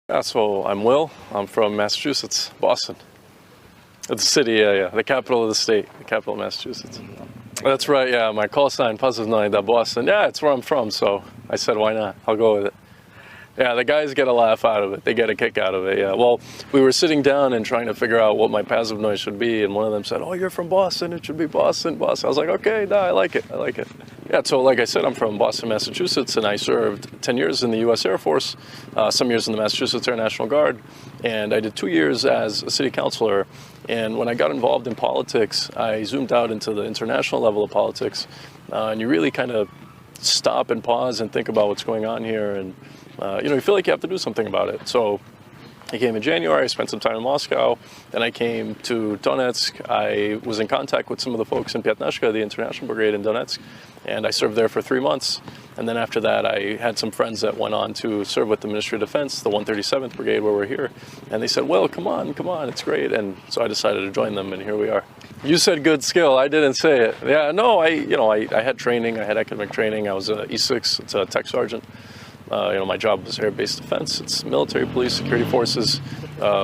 Yeah, so I'm Will. I'm from Massachusetts, Boston. It's a city, yeah, the capital of the state, the capital of Massachusetts. That's right, yeah, my call sign, Pozivnoy, Boston. Yeah, it's where I'm from, so I said, why not? I'll go with it. Yeah, the guys get a laugh out of it. They get a kick out of it, yeah. Well, we were sitting down and trying to figure out what my Pozivnoy should be, and one of them said, oh, you're from Boston, it should be Boston, Boston. I was like, okay, no, I like it. Yeah, so like I said, I'm from Boston, Massachusetts, and I served 10 years in the U.S. Air Force, some years in the Massachusetts Air National Guard, and I did 2 years as a city councilor. And when I got involved in politics, I zoomed out into the international level of politics, and you really kind of stop and pause and think about what's going on here, and you feel like you have to do something about it. So I came in January, I spent some time in Moscow, then I came to Donetsk. I was in contact with some of the folks in Pyatnashka, the International Brigade in Donetsk, and I served there for 3 months. And then after that, I had some friends that went on to serve with the Ministry of Defense, the 137th Brigade, where we're here. And they said, well, come on, it's great. And so I decided to join them, and here we are. You said good skill. I didn't say it. Yeah, no, I had training. I had academic training. I was a E6, it's a tech sergeant. My job was air-based defense. It's military, police, security forces.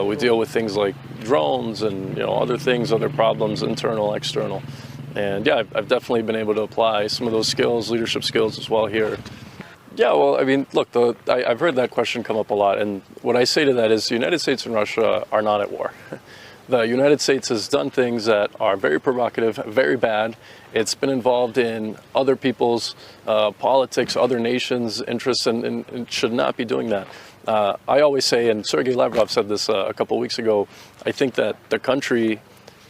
We deal with things like drones and other things, other problems, internal, external. And yeah, I've definitely been able to apply some of those skills, leadership skills as well here. Yeah, well, I mean, look, I've heard that question come up a lot, and what I say to that is the United States and Russia are not at war. The United States has done things that are very provocative, very bad. It's been involved in other people's politics, other nations' interests, and should not be doing that. I always say, and Sergei Lavrov said this a couple weeks ago, I think that the country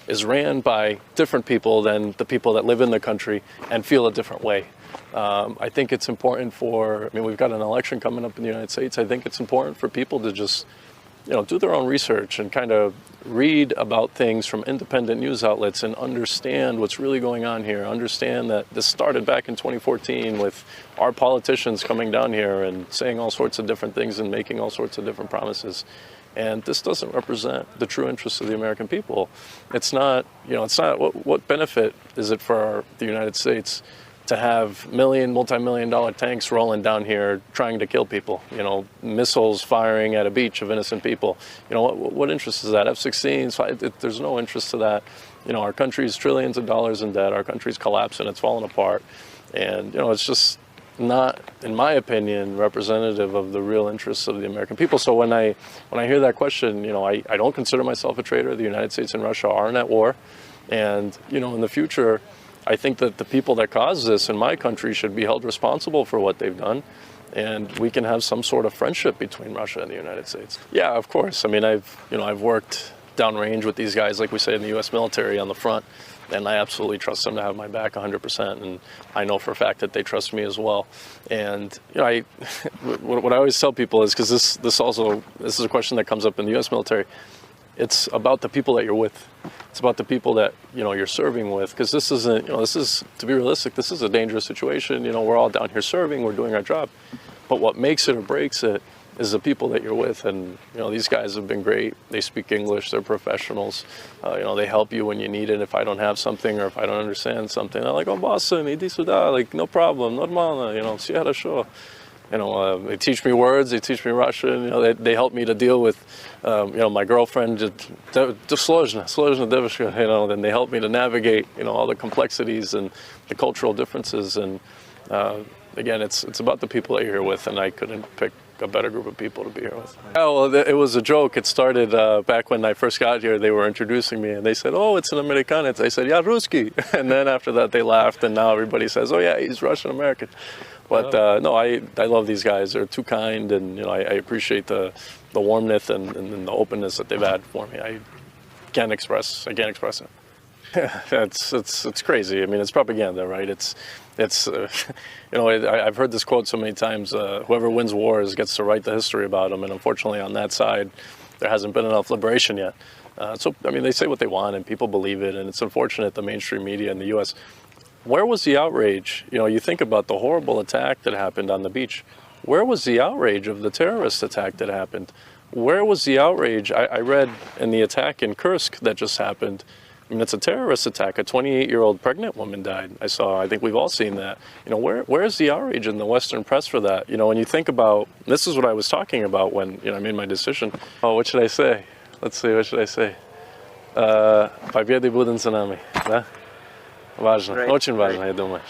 is ran by different people than the people that live in the country and feel a different way. I think it's important we've got an election coming up in the United States. I think it's important for people to just do their own research and kind of read about things from independent news outlets and understand what's really going on here. Understand that this started back in 2014 with our politicians coming down here and saying all sorts of different things and making all sorts of different promises. And this doesn't represent the true interests of the American people. It's not, what benefit is it for the United States to have multi-million dollar tanks rolling down here trying to kill people, missiles firing at a beach of innocent people. What interest is that? F-16s, there's no interest to that. Our country's trillions of dollars in debt, our country's collapsing, it's falling apart. And, it's just not, in my opinion, representative of the real interests of the American people. So when I hear that question, I don't consider myself a traitor. The United States and Russia aren't at war. And, in the future, I think that the people that caused this in my country should be held responsible for what they've done, and we can have some sort of friendship between Russia and the United States. Yeah, of course. I mean, I've worked downrange with these guys, like we say in the U.S. military, on the front, and I absolutely trust them to have my back 100%, and I know for a fact that they trust me as well. And what I always tell people is, because this is a question that comes up in the U.S. military. It's about the people that you're with. It's about the people that you're serving with, because this isn't, to be realistic, this is a dangerous situation. We're all down here serving, we're doing our job, but what makes it or breaks it is the people that you're with. And these guys have been great. They speak English, they're professionals. They help you when you need it. If I don't have something or if I don't understand something, they're like, oh, Boston, iди сюда, like, no problem, нормально, все хорошо. They teach me words, they teach me Russian, they help me to deal with, my girlfriend, сложно девушка, then they help me to navigate, all the complexities and the cultural differences. And again, it's about the people that you're here with, and I couldn't pick a better group of people to be here with. Oh, well, it was a joke. It started back when I first got here. They were introducing me, and they said, oh, it's an Americanец. I said, yeah, Ruski. And then after that, they laughed, and now everybody says, oh, yeah, he's Russian-American. But no, I love these guys. They're too kind, and I appreciate the warmth and the openness that they've had for me. I can't express it. It's crazy. I mean, it's propaganda, right? I've heard this quote so many times, whoever wins wars gets to write the history about them. And unfortunately on that side, there hasn't been enough liberation yet. They say what they want and people believe it. And it's unfortunate the mainstream media in the U.S., where was the outrage? You think about the horrible attack that happened on the beach. Where was the outrage of the terrorist attack that happened? Where was the outrage? I read in the attack in Kursk that just happened, I mean, it's a terrorist attack. A 28-year-old pregnant woman died. I think we've all seen that. You know, where's the outrage in the Western press for that? You know, when you think about, this is what I was talking about when, you know, I made my decision. Oh, what should I say? Let's see, what should I say? Победы будут за нами, да? Важно, очень важно, я думаю.